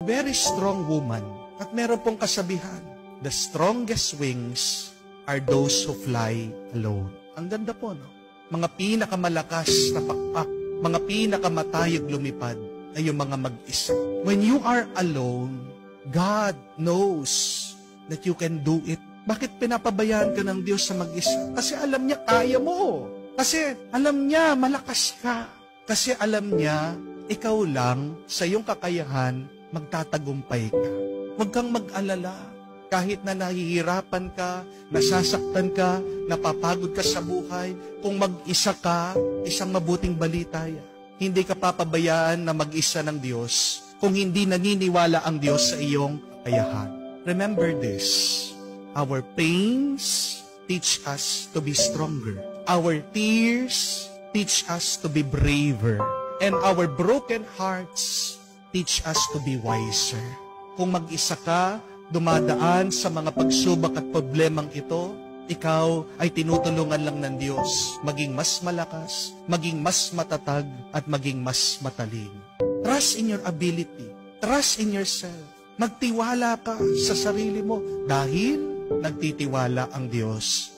very strong woman. At meron pong kasabihan, the strongest wings are those who fly alone. Ang ganda po, no? Mga pinakamalakas na pakpak, mga pinakamatayog lumipad ay yung mga mag-isa. When you are alone, God knows that you can do it. Bakit pinapabayaan ka ng Diyos sa mag-isa? Kasi alam niya kaya mo. Kasi alam niya malakas ka. Kasi alam niya ikaw lang sa iyong kakayahan magtatagumpay ka. Huwag kang mag-alala. Kahit na nahihirapan ka, nasasaktan ka, napapagod ka sa buhay, kung mag-isa ka, isang mabuting balita yan. Hindi ka papabayaan na mag-isa ng Diyos kung hindi naniniwala ang Diyos sa iyong kakayahan. Remember this, our pains teach us to be stronger. Our tears teach us to be braver. And our broken hearts teach us to be wiser. Kung mag-isa ka, dumadaan sa mga pagsubok at problemang ito, ikaw ay tinutulungan lang ng Diyos maging mas malakas, maging mas matatag, at maging mas mataling. Trust in your ability. Trust in yourself. Magtiwala ka sa sarili mo dahil nagtitiwala ang Diyos